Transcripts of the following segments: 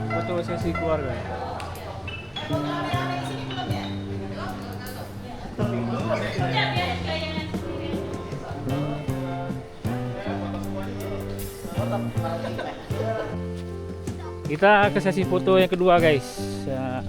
Foto sesi keluarga. Kita ke sesi foto yang kedua, guys. Ya.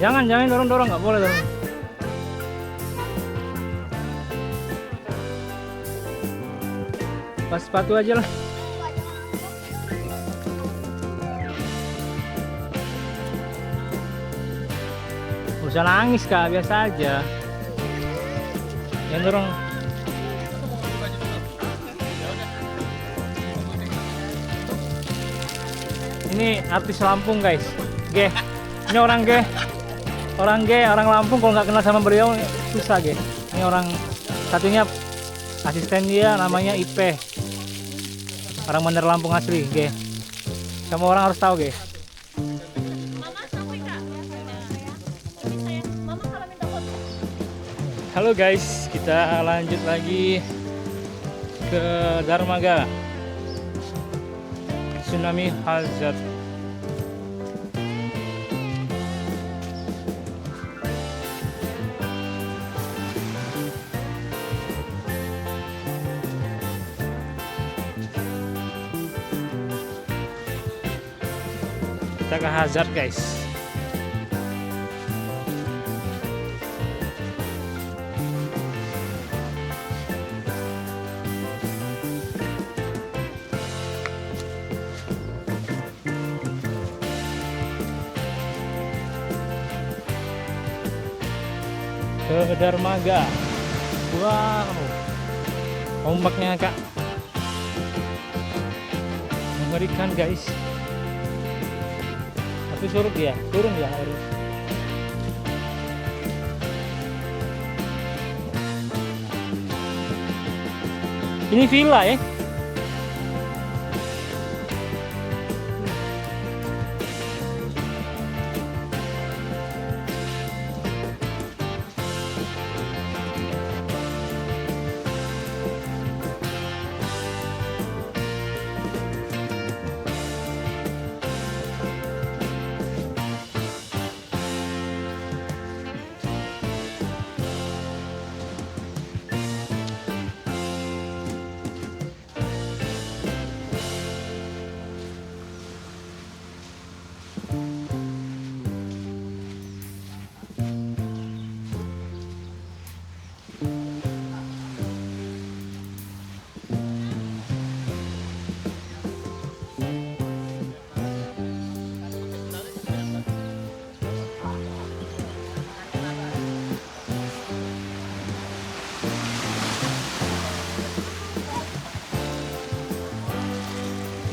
Jangan dorong-dorong, nggak boleh dorong. Pas sepatu aja lah. Nggak usah nangis kak, biasa aja. Yang dorong. Ini artis Lampung, guys. G. Ini orang G. Orang Lampung, kalau nggak kenal sama beliau susah, Ge. Ini orang satunya asisten dia namanya IP. Orang Bandar Lampung asli, Ge. Semua orang harus tahu, Ge. Halo guys, kita lanjut lagi ke Dermaga. Tsunami hazard. Kita ke hazard, guys. Ke Dermaga. Wow, ombaknya kak mengerikan, guys. Tapi surut dia, turun ya air. Ini villa ya.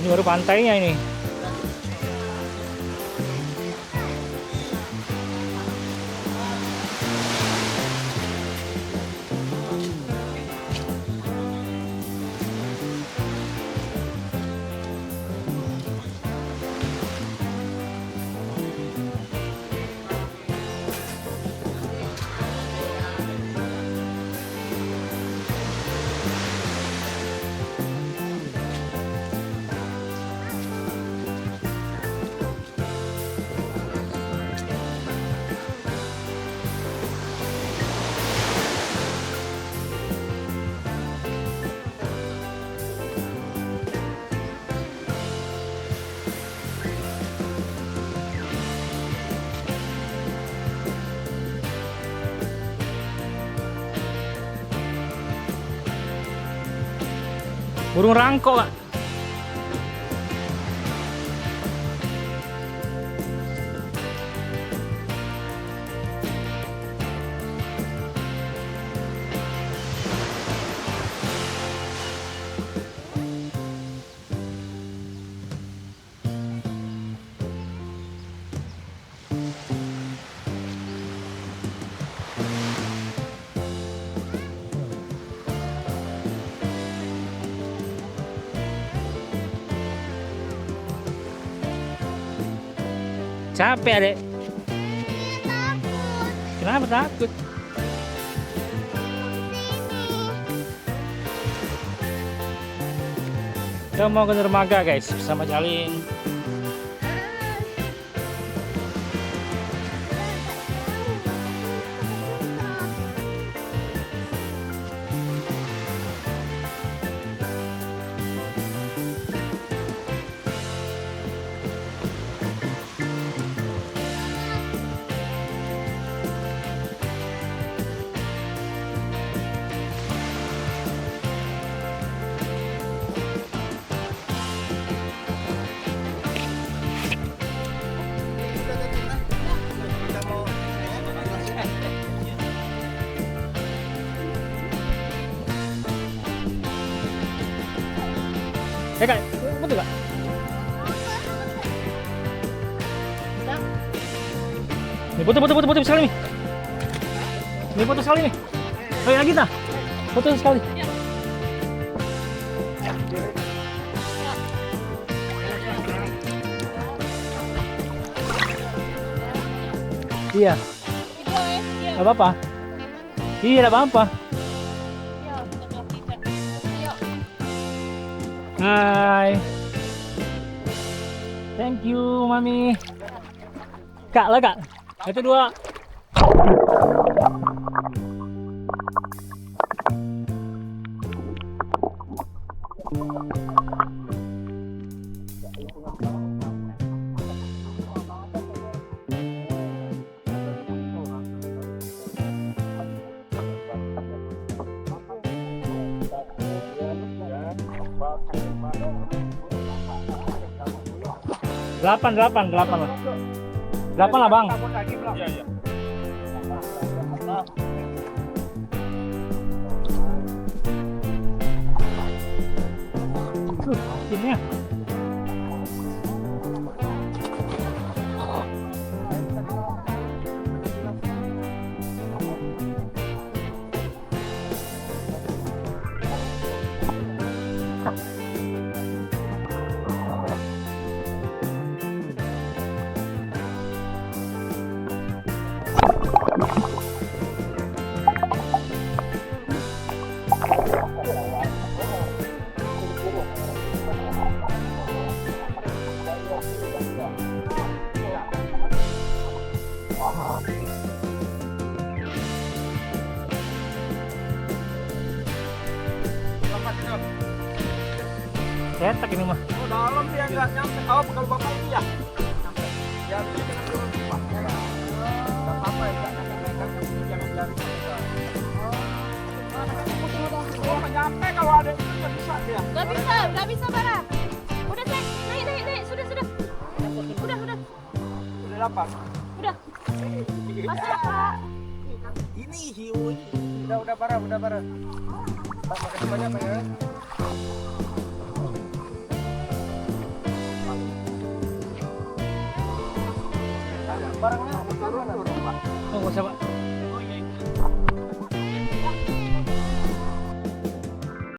Ini baru pantainya ini. Burung rangkok, Kak. capek, Adek? Kenapa takut? Kita mau ke dermaga guys bersama Jalin. Kak, betul Kak? Nih, foto sekali nih. Nih, foto sekali nih. Ayo lagi kita. Foto sekali. Iya. Gak apa-apa. Iya, gak apa-apa. Hai. Thank you, Mami. Kak, lah Kak. Itu dua. Delapan lah. Delapan lah bang. Iya. Sini ya. Cetak ini mah. Oh, dalam dia nggak nyampe. Oh, kalau bapak ini ya. Nyampe. Ya, dia jangan turun Pak. Enggak apa-apa ya, jangan jalan. Oh, nggak nyampe kalau ada itu nggak bisa dia. Nggak bisa Bara. Udah cek, naik, sudah. Udah. Udah dapat. Udah. Masa Pak? Ini hiu ini. Udah parah. Pak, makasih banyak Pak ya. Barangnya turun Pak. Oh, nggak usah Pak.